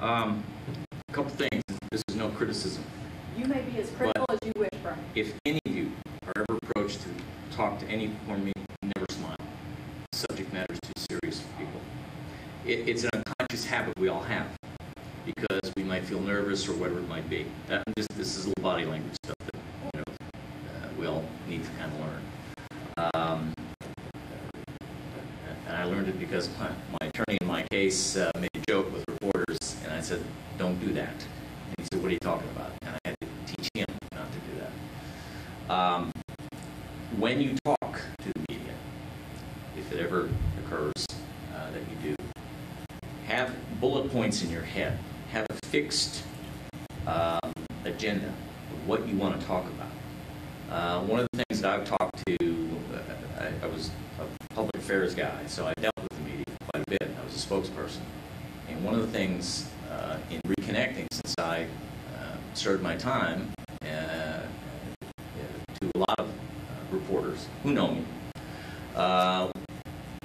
A couple things. This is no criticism. You may be as critical as you wish, Brian. If any of you are ever approached to talk to any form of media, never smile. The subject matter is too serious for people. It's an unconscious habit we all have because we might feel nervous or whatever it might be. This is a little body language stuff that we all need to kind of learn. And I learned it because my attorney in my case made a joke with reporters, and I said, "Don't do that." And he said, "What are you talking about?" And I had to teach him not to do that. When you talk to the media, if it ever occurs that you do, have bullet points in your head. Have a fixed agenda of what you want to talk about. One of the things that I've talked to, I was a public affairs guy, so I dealt with the media quite a bit. I was a spokesperson. And one of the things in reconnecting since I served my time to a lot of reporters who know me,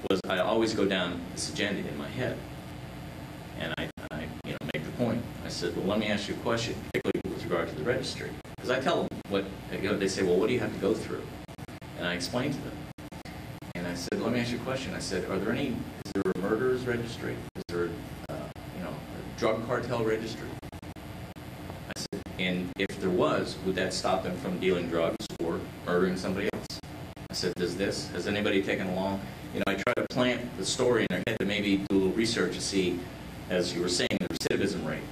was I always go down this agenda in my head. And I make the point. I said, well, let me ask you a question, particularly with regard to the registry. Because I tell them what, they say, well, what do you have to go through? And I explain to them. And I said, let me ask you a question. I said, is there a murderers registry? Is there a drug cartel registry? I said, and if there was, would that stop them from dealing drugs or murdering somebody else? I said, has anybody taken along? I try to plant the story in their head to maybe do a little research to see, as you were saying, the recidivism rate.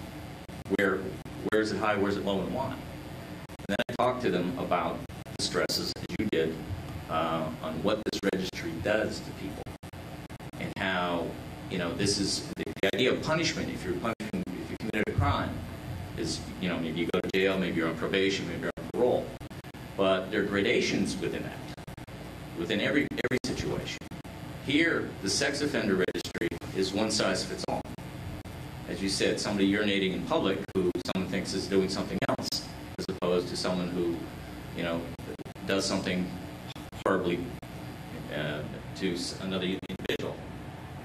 Where is it high, where is it low, and why? And then I talk to them about the stresses, as you did, on what this registry does to people. And how, this is the idea of punishment. If you committed a crime, is, maybe you go to jail, maybe you're on probation, maybe you're on parole. But there are gradations within that, within every situation. Here, the sex offender registry is one size fits all. As you said, somebody urinating in public who someone thinks is doing something else, as opposed to someone who, does something horribly to another individual.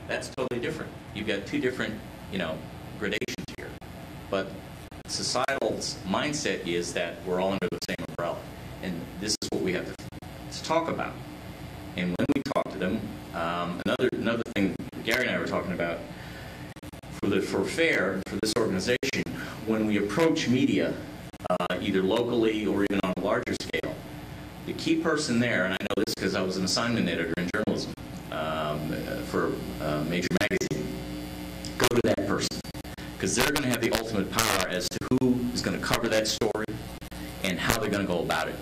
That's totally different. You've got two different, gradations here. But societal mindset is that we're all under the same umbrella. And this is what we have to talk about. And when we talk to them, another thing Gary and I were talking about, for FAIR, for this organization, when we approach media, either locally or even on a larger scale, the key person there, and I know this because I was an assignment editor in journalism for a major magazine, go to that person. Because they're going to have the ultimate power as to who is going to cover that story and how they're going to go about it.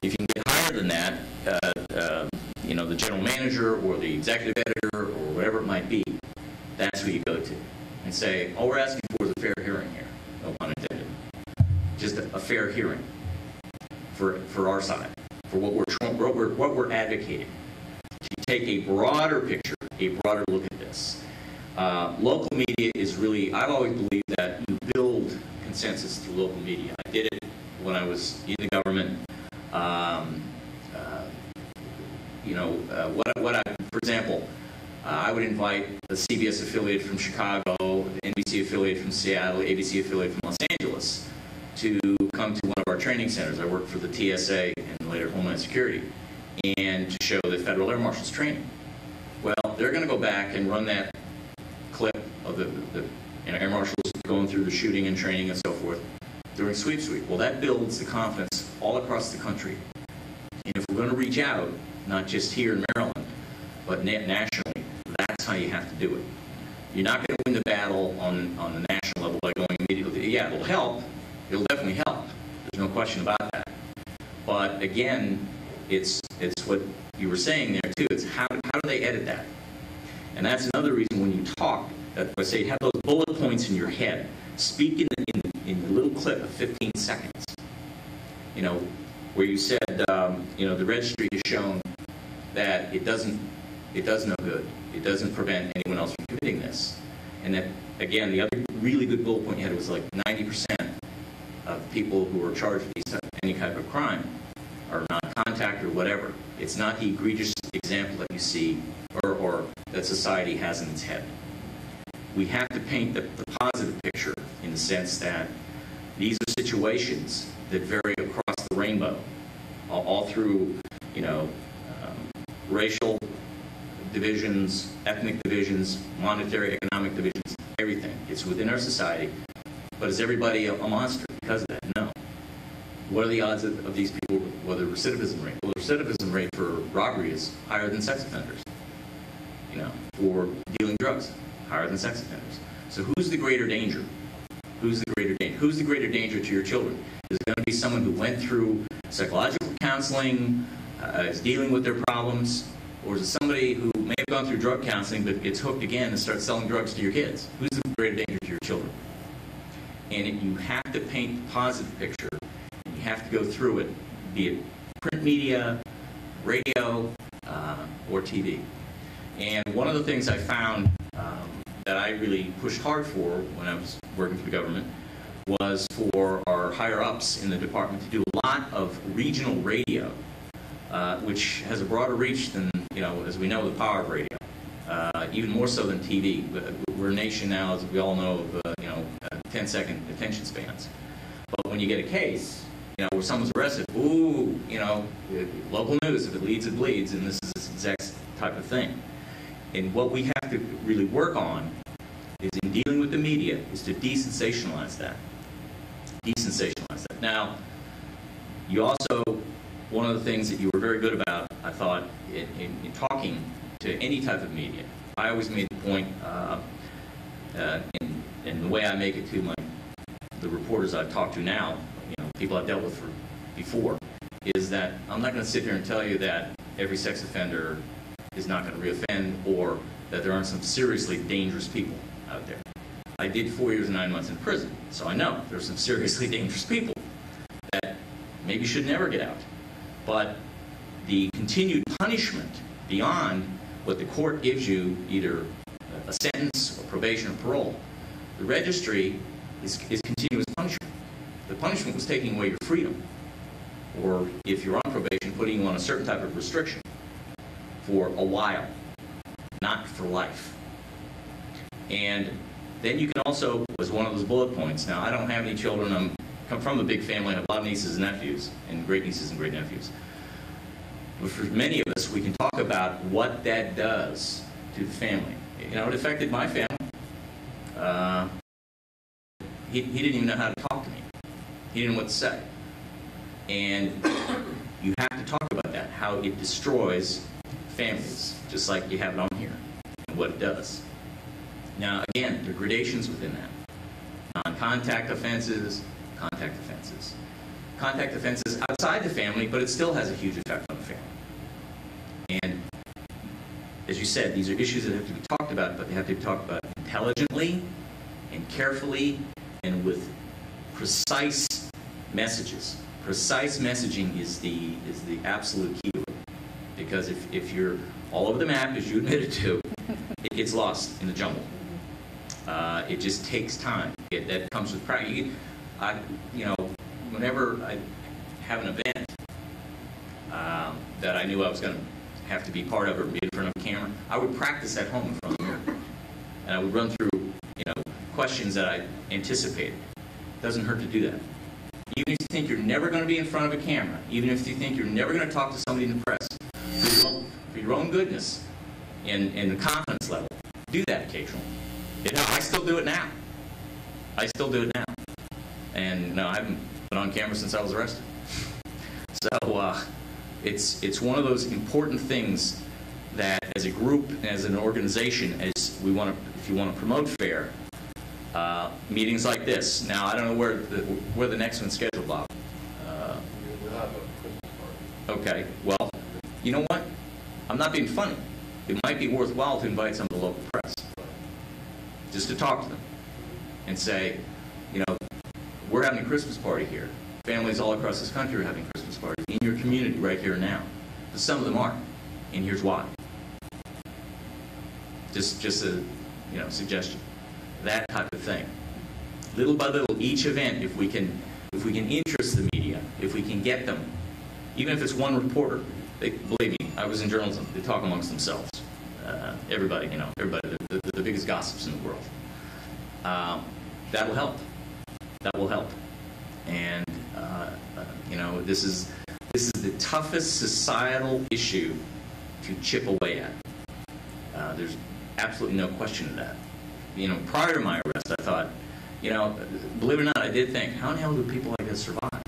If you can get higher than that, the general manager or the executive editor or whatever it might be, that's who you go to and say, all we're asking for is a fair hearing here, no pun intended. Just a fair hearing for our side, for what we're advocating. To take a broader picture, a broader look at this. Local media is really, I've always believed that you build consensus through local media. I did it when I was in the government. For example, I would invite the CBS affiliate from Chicago, the NBC affiliate from Seattle, ABC affiliate from Los Angeles to come to one of our training centers. I worked for the TSA and later Homeland Security, and to show the Federal Air Marshal's training. Well, they're going to go back and run that clip of the Air Marshals going through the shooting and training and so forth during Sweep Sweep. Well, that builds the confidence all across the country. And if we're going to reach out, not just here in Maryland, but nationally, that's how you have to do it. You're not going to win the battle on the national level by going immediately. Yeah, it'll help. It'll definitely help. There's no question about that. But again, it's what you were saying there too. It's how do they edit that? And that's another reason when you talk, that I say have those bullet points in your head. Speak in a little clip of 15 seconds. Where you said, the registry has shown that it does no good. It doesn't prevent anyone else from committing this. And that, again, the other really good bullet point you had was like 90% of people who are charged with any type of crime are non-contact or whatever. It's not the egregious example that you see or that society has in its head. We have to paint the positive picture sense that these are situations that vary across the rainbow, all through, racial divisions, ethnic divisions, monetary, economic divisions, everything. It's within our society. But is everybody a monster because of that? No. What are the odds of these people, whether recidivism rate? Well, the recidivism rate for robbery is higher than sex offenders. Or dealing drugs, higher than sex offenders. So who's the greater danger? Who's the greater danger? Who's the greater danger to your children? Is it going to be someone who went through psychological counseling, is dealing with their problems, or is it somebody who may have gone through drug counseling but gets hooked again and starts selling drugs to your kids? Who's the greater danger to your children? And you have to paint the positive picture. You have to go through it, be it print media, radio, or TV. And one of the things I found that I really pushed hard for when I was working for the government was for our higher-ups in the department to do a lot of regional radio, which has a broader reach than, as we know, the power of radio, even more so than TV. We're a nation now, as we all know, of 10-second attention spans. But when you get a case, where someone's arrested, local news, if it leads, it bleeds, and this is this exact type of thing. And what we have to really work on is in dealing with the media is to desensationalize that. Desensationalize that. Now, you also, one of the things that you were very good about, I thought, in talking to any type of media, I always made the point, in the way I make it to the reporters I've talked to now, people I've dealt with before, is that I'm not going to sit here and tell you that every sex offender is not going to reoffend, or that there aren't some seriously dangerous people out there. I did 4 years and 9 months in prison, so I know there's some seriously dangerous people that maybe should never get out. But the continued punishment beyond what the court gives you, either a sentence or probation or parole, the registry is continuous punishment. The punishment was taking away your freedom, or if you're on probation, putting you on a certain type of restriction for a while, not for life. And then you can also, as one of those bullet points, now I don't have any children, I come from a big family, I have a lot of nieces and nephews, and great nieces and great nephews. But for many of us, we can talk about what that does to the family. It affected my family. He didn't even know how to talk to me. He didn't know what to say. And you have to talk about that, how it destroys families, just like you have it on here, and what it does. Now, again, there are gradations within that. Non-contact offenses, contact offenses. Contact offenses outside the family, but it still has a huge effect on the family. And as you said, these are issues that have to be talked about, but they have to be talked about intelligently and carefully and with precise messages. Precise messaging is the absolute key to it. Because if you're all over the map, as you admitted to, it gets lost in the jumble. It just takes time. That comes with practice. Whenever I have an event that I knew I was going to have to be part of or be in front of a camera, I would practice at home in front of the mirror. And I would run through, questions that I anticipated. It doesn't hurt to do that. Even if you think you're never going to be in front of a camera, even if you think you're never going to talk to somebody in the press, for your own goodness and the confidence level, do that occasionally. I still do it now. I still do it now. And no, I haven't been on camera since I was arrested. So it's one of those important things that as a group, as an organization, as we want to, if you want to promote FAIR, meetings like this. Now, I don't know where the next one's scheduled, Bob. We'll have a Christmas party. Okay, well, you know what? I'm not being funny. It might be worthwhile to invite some of the local press, just to talk to them and say, we're having a Christmas party here. Families all across this country are having Christmas parties in your community right here and now. But some of them aren't, and here's why. Just a suggestion. That type of thing. Little by little, each event, if we can interest the media, if we can get them, even if it's one reporter, believe me, I was in journalism, they talk amongst themselves. Everybody, everybody, the biggest gossips in the world. That'll help. that will help. And this is the toughest societal issue to chip away at. There's absolutely no question of that. Prior to my arrest, I thought, believe it or not, I did think, how in the hell do people like this survive?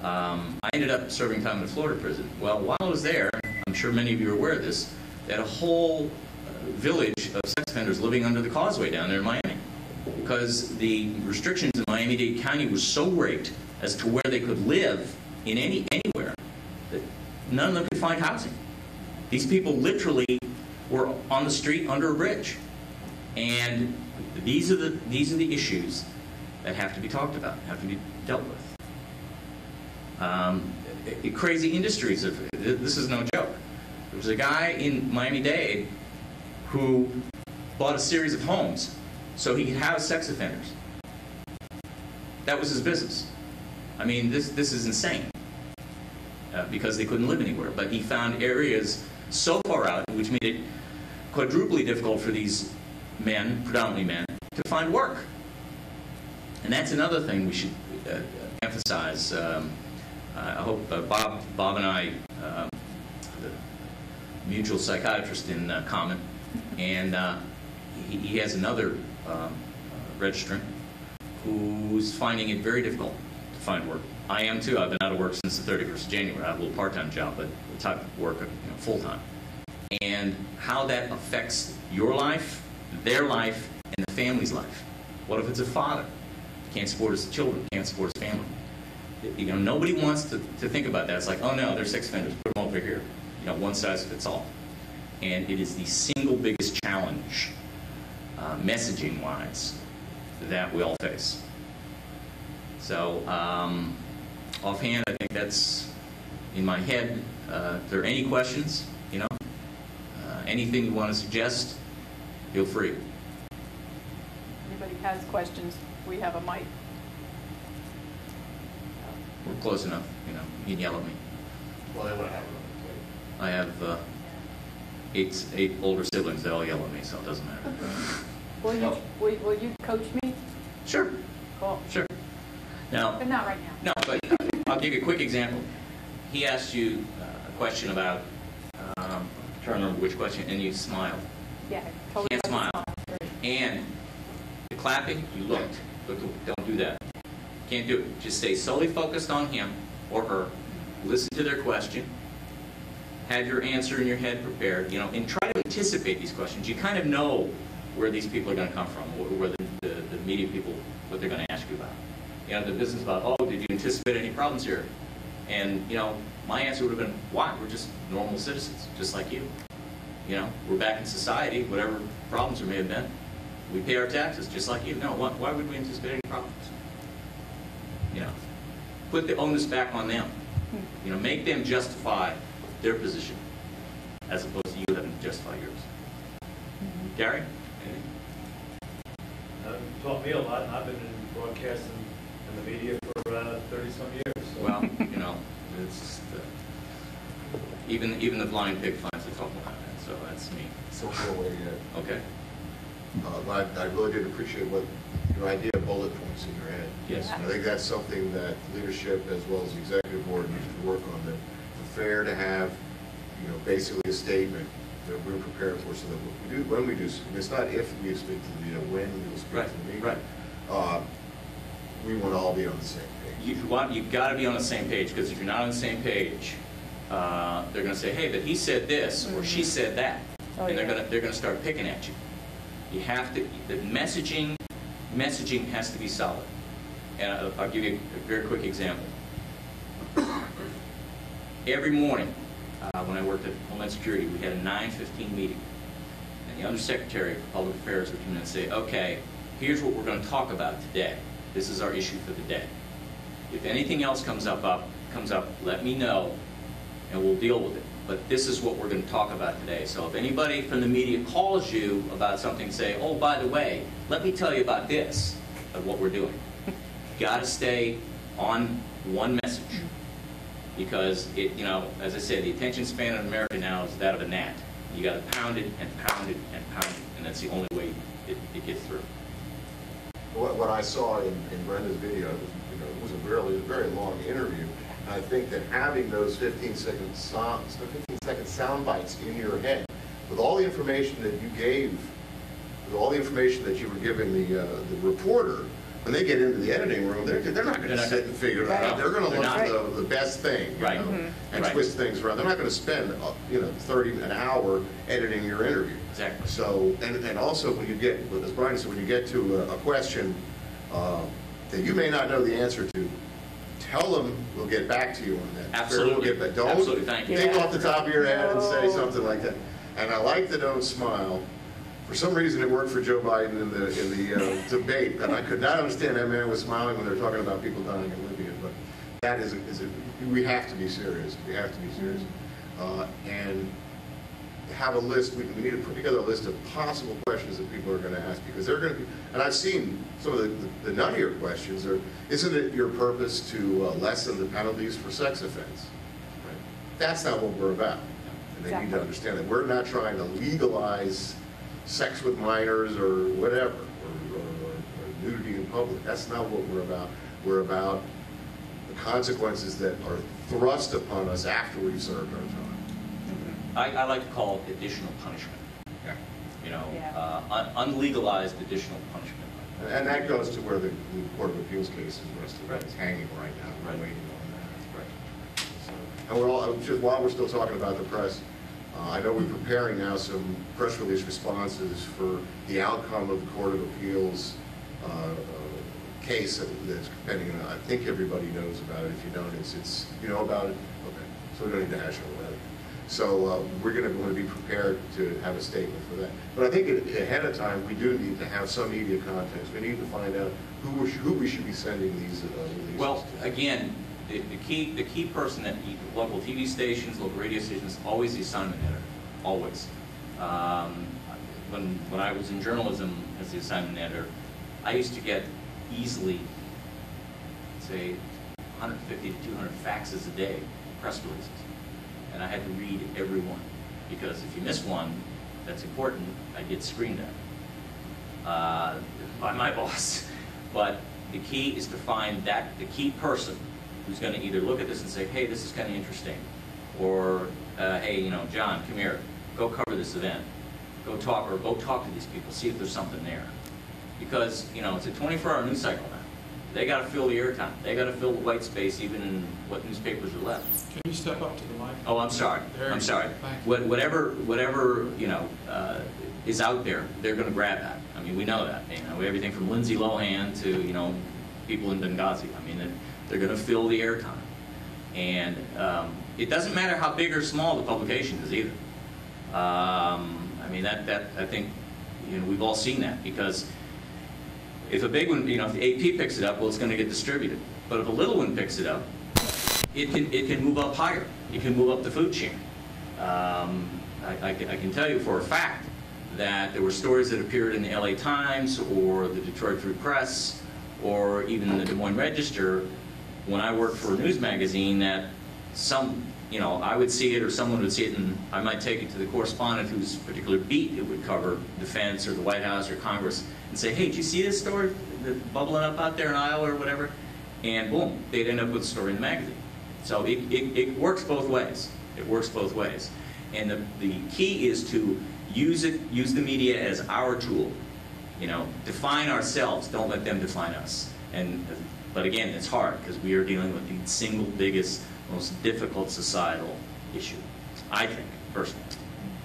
I ended up serving time in a Florida prison. Well, while I was there, I'm sure many of you are aware of this, they had a whole village of sex offenders living under the causeway down there in Miami, because the restrictions in Miami-Dade County were so great as to where they could live in anywhere that none of them could find housing. These people literally were on the street under a bridge. And these are the issues that have to be talked about, have to be dealt with. Crazy industries. This is no joke. There was a guy in Miami-Dade who bought a series of homes so he could house sex offenders. That was his business. I mean, this is insane, because they couldn't live anywhere. But he found areas so far out, which made it quadruply difficult for these men, predominantly men, to find work. And that's another thing we should emphasize. I hope Bob and I, the mutual psychiatrist in common, and he has another registrant who's finding it very difficult to find work. I am too. I've been out of work since the 31st of January. I have a little part-time job, but the type of work, full-time. And how that affects your life, their life, and the family's life. What if it's a father? Can't support his children, can't support his family. Nobody wants to think about that. It's like, oh no, they're sex offenders, put them over here. One size fits all. And it is the single biggest challenge, messaging-wise, that we all face. So, offhand, I think that's in my head. If there are any questions, anything you want to suggest, feel free. Anybody has questions, we have a mic. We're close enough, you can yell at me. Well, they want to have it on I have 8 older siblings. They all yell at me, so it doesn't matter. Will you coach me? Sure. Cool. Sure. Now, But not right now. no, but I'll give you a quick example. He asked you a question about, I'm trying to remember which question, and you smiled. Yeah, totally. Can't smile. And the clapping, you looked. Don't do that. Can't do it. Just stay solely focused on him or her. Listen to their question. Have your answer in your head prepared. And try to anticipate these questions. You kind of know where these people are going to come from, where the media people, what they're going to ask you about. The business about, oh, did you anticipate any problems here? And, my answer would have been, why? We're just normal citizens, just like you. We're back in society, whatever problems there may have been. We pay our taxes, just like you. No, why would we anticipate any problems? Put the onus back on them. Make them justify their position, as opposed to you having to justify yours. Gary? Anything? Taught me a lot, and I've been in broadcasting and the media for 30-some years. So. Well, it's just, even the blind pig finds the trouble behind it, so that's me. So we'll wait yet. Okay. I really did appreciate your idea of bullet points in your head. Yes. I think that's something that leadership as well as the executive board needs to work on. That it's fair to have, basically a statement that we're prepared for, so that when we do, it's not if we speak to the media, when we will speak to the media. Right. We want to all be on the same page. You've got to be on the same page, because if you're not on the same page, they're going to say, hey, but he said this or she said that, and they're going to start picking at you. You have to. The messaging has to be solid. And I'll give you a very quick example. Every morning, when I worked at Homeland Security, we had a 9:15 meeting, and the Undersecretary of Public Affairs would come in and say, okay, here's what we're going to talk about today. This is our issue for the day. If anything else comes up, let me know, and we'll deal with it. But this is what we're going to talk about today. So if anybody from the media calls you about something, say, oh, by the way, let me tell you about this, of what we're doing. You've got to stay on one message. Because, as I said, the attention span in America now is that of a gnat. You got to pound it and pound it and pound it, and that's the only way it gets through. what I saw in Brenda's video, it was a very long interview. And I think that having those 15-second sound bites in your head, with all the information that you gave, with all the information that you were giving the reporter, when they get into the editing room, they're not going to sit and figure it out. They're going to look for the best thing, you know, and twist things around. They're not going to spend, 30 an hour editing your interview. Exactly. So, and also when you get, as Brian said, when you get to a question that you may not know the answer to, tell them we'll get back to you on that. Absolutely. We'll get back. Don't Absolutely. Thank you. think off the top of your head and say something like that. And I like the don't smile. For some reason, it worked for Joe Biden in the debate, and I could not understand that man was smiling when they're talking about people dying in Libya. But that we have to be serious. We have to be serious, and have a list. We need to put together a list of possible questions that people are going to ask, because they're going to be. And I've seen some of the nuttier questions. Isn't it your purpose to lessen the penalties for sex offense? Right? That's not what we're about, and they need to understand that we're not trying to legalize sex with minors or whatever, or nudity in public. That's not what we're about. We're about the consequences that are thrust upon us after we've served our time. I like to call it additional punishment. Yeah. Unlegalized additional punishment. And that goes to where the Court of Appeals case is resting. Right. It's hanging right now. We're waiting on that. Right. So, and we're all, just while we're still talking about the press, I know we're preparing now some press release responses for the outcome of the Court of Appeals case that's pending. I think everybody knows about it. If you don't, it's you know about it? Okay. So we don't need to hash all about it. So we're going to be prepared to have a statement for that. But I think ahead of time, we do need to have some media context. We need to find out who we should be sending these releases. Well, again, the key person at local TV stations, local radio stations, always the assignment editor, always. When I was in journalism as the assignment editor, I used to get easily, say, 150 to 200 faxes a day, press releases. And I had to read every one, because if you miss one that's important, I get screamed at by my boss. But the key is to find the key person who's going to either look at this and say, hey, this is kind of interesting, or hey, John, come here, go cover this event, go talk to these people, see if there's something there. Because it's a 24-hour news cycle now. They got to fill the airtime. They got to fill the white space, even in what newspapers are left. Can you step up to the mic? Oh, I'm sorry. I'm sorry. Whatever is out there, they're going to grab that. I mean, we know that. Everything from Lindsay Lohan to people in Benghazi. I mean, they're going to fill the airtime, and it doesn't matter how big or small the publication is either. I mean, that I think we've all seen that, because if a big one, if the AP picks it up, well, it's going to get distributed. But if a little one picks it up, it can move up higher. It can move up the food chain. I can tell you for a fact that there were stories that appeared in the LA Times or the Detroit Free Press or even the Des Moines Register when I worked for a news magazine that I would see it or someone would see it, and I might take it to the correspondent whose particular beat it would cover, defense or the White House or Congress, and say, hey, did you see this story that's bubbling up out there in Iowa or whatever? And boom, they'd end up with a story in the magazine. So it works both ways. It works both ways. And the key is to use the media as our tool. Define ourselves. Don't let them define us. But again, it's hard, because we are dealing with the single biggest, most difficult societal issue, I think, personally.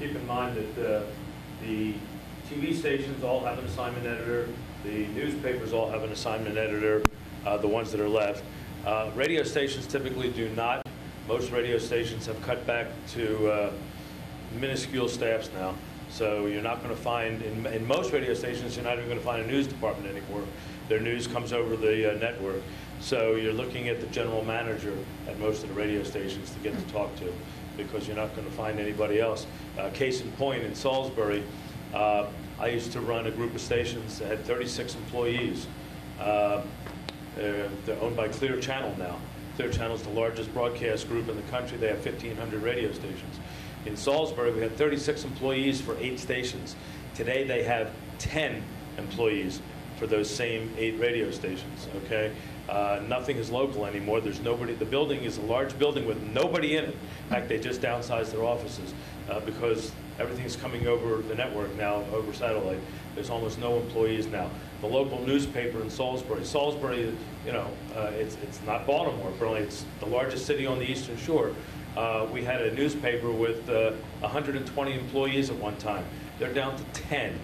Keep in mind that the TV stations all have an assignment editor, the newspapers all have an assignment editor, the ones that are left. Radio stations typically do not. Most radio stations have cut back to minuscule staffs now. So you're not going to find, in most radio stations, you're not even going to find a news department anymore. Their news comes over the network. So you're looking at the general manager at most of the radio stations to get to talk to, because you're not going to find anybody else. Case in point, in Salisbury, I used to run a group of stations that had 36 employees. They're owned by Clear Channel now. Clear Channel is the largest broadcast group in the country. They have 1,500 radio stations. In Salisbury, we had 36 employees for 8 stations. Today, they have 10 employees for those same 8 radio stations, okay? Nothing is local anymore. There's nobody. The building is a large building with nobody in it. In fact, they just downsized their offices because everything's coming over the network now, over satellite. There's almost no employees now. The local newspaper in Salisbury, you know, it's not Baltimore, apparently it's the largest city on the Eastern Shore. We had a newspaper with 120 employees at one time. They're down to 10.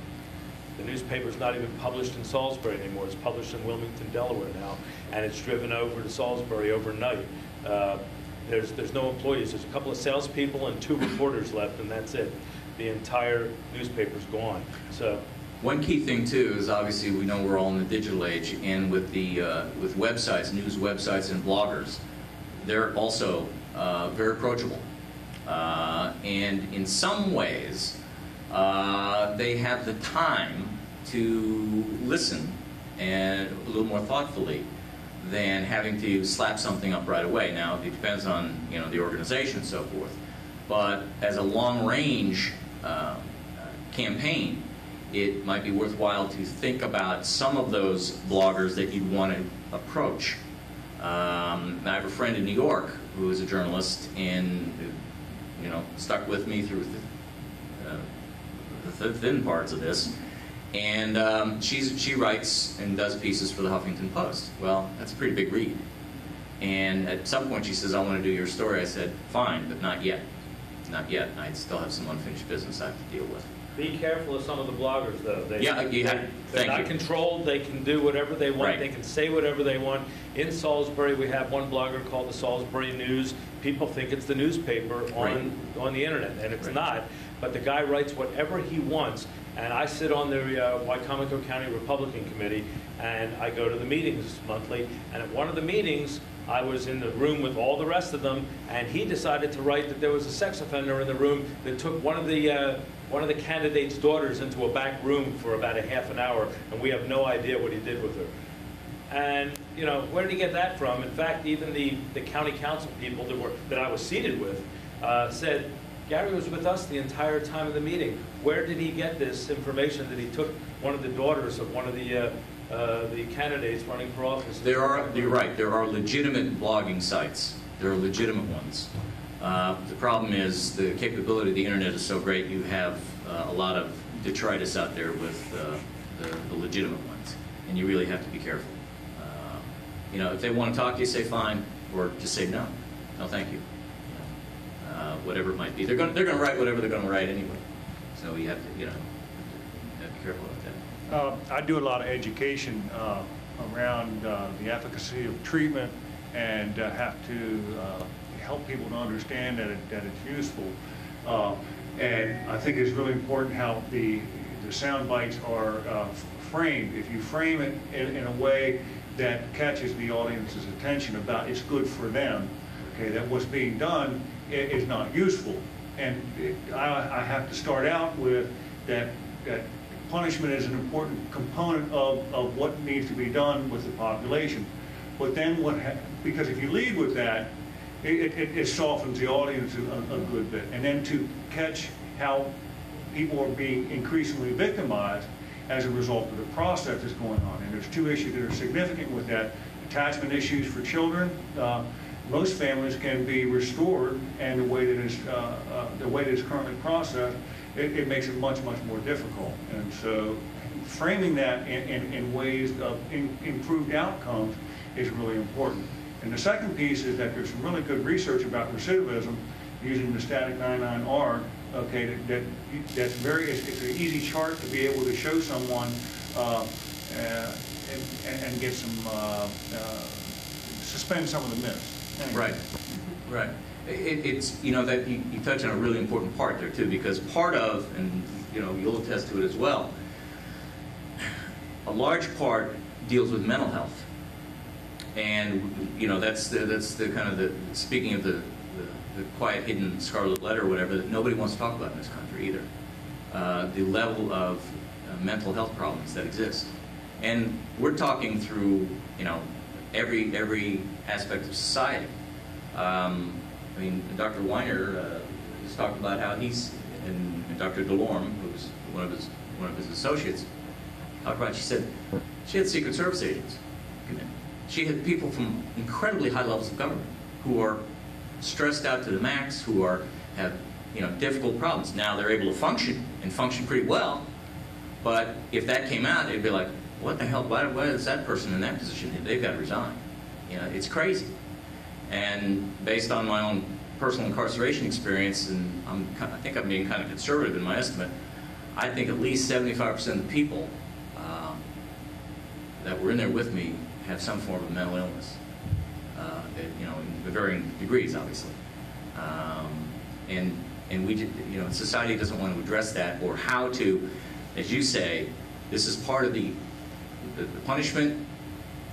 The newspaper's not even published in Salisbury anymore. It's published in Wilmington, Delaware now, and it's driven over to Salisbury overnight. There's no employees. There's a couple of salespeople and 2 reporters left, and that's it. The entire newspaper's gone. So, one key thing too is obviously we know we're all in the digital age, and with the with websites, news websites, and bloggers, they're also very approachable, and in some ways. They have the time to listen and a little more thoughtfully than having to slap something up right away. Now, it depends on the organization and so forth. But as a long-range campaign, it might be worthwhile to think about some of those bloggers that you'd want to approach. I have a friend in New York who is a journalist and stuck with me through the thin parts of this, and she writes and does pieces for the Huffington Post. Well, that's a pretty big read, and at some point she says, I want to do your story. I said, fine, but not yet. Not yet. I still have some unfinished business I have to deal with. be careful of some of the bloggers, though. They're not controlled. They can do whatever they want. Right. They can say whatever they want. In Salisbury, we have one blogger called the Salisbury News. People think it's the newspaper on the internet, and it's not. But the guy writes whatever he wants. And I sit on the Wycomico County Republican Committee, and I go to the meetings monthly. And at one of the meetings, I was in the room with all the rest of them, and he decided to write that there was a sex offender in the room that took one of the candidates' daughters into a back room for about a half an hour, and we have no idea what he did with her. And where did he get that from? In fact, even the county council people that I was seated with said, Gary was with us the entire time of the meeting. Where did he get this information that he took one of the daughters of one of the candidates running for office? You're right. There are legitimate blogging sites. There are legitimate ones. The problem is the capability of the internet is so great. You have a lot of detritus out there with the legitimate ones, and you really have to be careful. If they want to talk to you, say fine, or just say no. No, thank you. Whatever it might be, they're going to write whatever they're going to write anyway. So you have to be careful about that. I do a lot of education around the efficacy of treatment, and have to help people to understand that it's useful. And I think it's really important how the sound bites are framed. If you frame it in a way that catches the audience's attention about it's good for them, okay, that what's being done is not useful. And I have to start out with that punishment is an important component of what needs to be done with the population. But then because if you lead with that, it softens the audience a good bit. And then to catch how people are being increasingly victimized as a result of the process that's going on. And there's two issues that are significant with that. Attachment issues for children. Most families can be restored, and the way that it's currently processed, it makes it much, much more difficult. And so framing that in ways of improved outcomes is really important. And the second piece is that there's some really good research about recidivism using the static 99R. Okay, that's it's an easy chart to be able to show someone and get some suspend some of the myths. Anyway. Right. It's that you touch on a really important part there too, because part of, and you'll attest to it as well, a large part deals with mental health, and that's the kind of the speaking of the quiet hidden scarlet letter or whatever that nobody wants to talk about in this country either. The level of mental health problems that exist, and we're talking through every aspect of society. Dr. Weiner has talked about how and Dr. DeLorme, who's one of his associates, outright. She said she had Secret Service agents. She had people from incredibly high levels of government who are stressed out to the max, who have difficult problems. Now they're able to function and function pretty well, but if that came out, it'd be like, what the hell? Why is that person in that position? They've got to resign. It's crazy. And based on my own personal incarceration experience, and I think I'm being kind of conservative in my estimate, I think at least 75% of the people that were in there with me have some form of mental illness, in varying degrees, obviously. And we, society doesn't want to address that, or how to, as you say, this is part of the punishment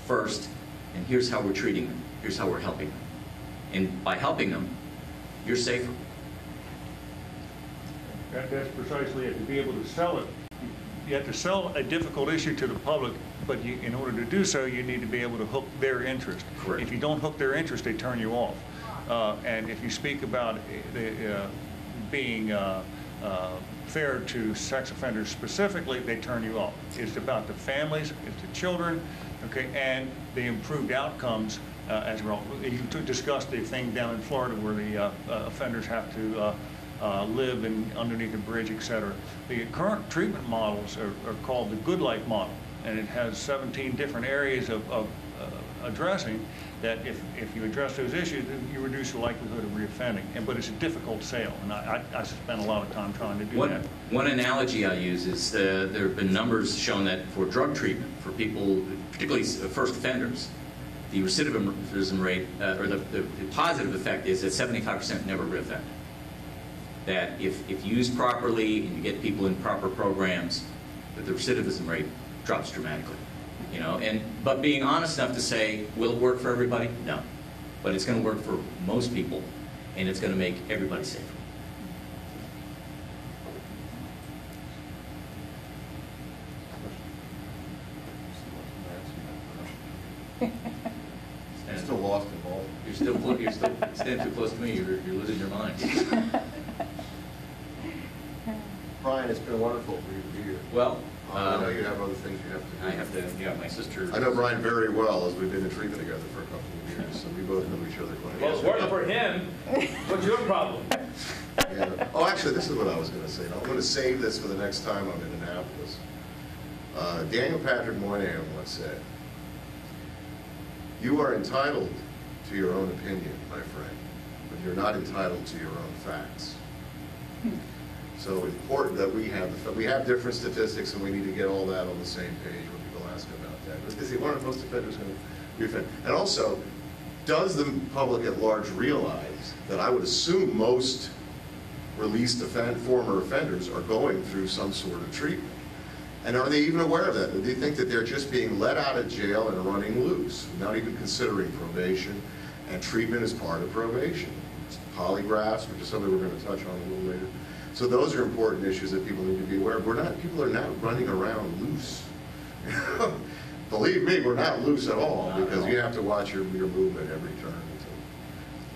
first, and here's how we're treating them. Here's how we're helping them. And by helping them, you're safer. That's precisely it. To be able to sell it, you have to sell a difficult issue to the public, but in order to do so, you need to be able to hook their interest. Correct. If you don't hook their interest, they turn you off. And if you speak about being fair to sex offenders specifically, they turn you off. It's about the families, it's the children, okay, and the improved outcomes as well. You discussed the thing down in Florida where the offenders have to live underneath a bridge, et cetera. The current treatment models are called the Good Life model, and it has 17 different areas of addressing that if you address those issues, you reduce the likelihood of reoffending. But it's a difficult sale, and I spent a lot of time trying to do that. One analogy I use is there have been numbers shown that for drug treatment, for people, particularly first offenders, the recidivism rate, or the positive effect is that 75% never reoffend. That if used properly and you get people in proper programs, that the recidivism rate drops dramatically. But being honest enough to say, will it work for everybody? No. But it's going to work for most people, and it's going to make everybody safer. I'm still lost in all. You're still standing too close to me. You're losing your mind. Brian, it's been wonderful for you to be here. Well, I know you have other things you have to do. I have to. Yeah, my sister. I know Brian very well, as we've been in treatment together for a couple of years, so we both know each other quite well. Well, it's working for him. What's your problem? Yeah. Oh, actually, this is what I was going to say. I'm going to save this for the next time I'm in Annapolis. Daniel Patrick Moynihan once said, "You are entitled to your own opinion, my friend, but you're not entitled to your own facts." So important that we have different statistics, and we need to get all that on the same page when people ask about that. But they say, "Why aren't most offenders going to reoffend?" And also, does the public at large realize that I would assume most released former offenders are going through some sort of treatment? And are they even aware of that? Do they think that they're just being let out of jail and running loose, not even considering probation? And treatment is part of probation. Polygraphs, which is something we're going to touch on a little later. So those are important issues that people need to be aware of. People are not running around loose. Believe me, we're not loose at all, because you have to watch your movement every turn.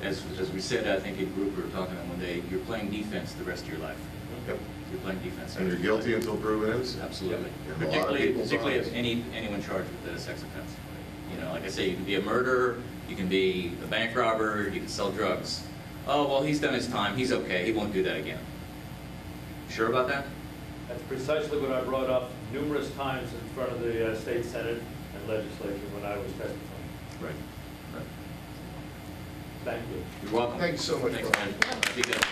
As we said, I think in group we were talking on one day, you're playing defense the rest of your life. Yep. You're playing defense. And you're guilty until proven innocent. Absolutely. Yeah. Particularly if anyone charged with a sex offense. Like I say, you can be a murderer, you can be a bank robber, you can sell drugs. Oh, well, he's done his time, he's okay, he won't do that again. Sure about that? That's precisely what I brought up numerous times in front of the state senate and legislature when I was testifying. Right. Thank you. You're welcome. Thanks so much. Thanks, man. Be good.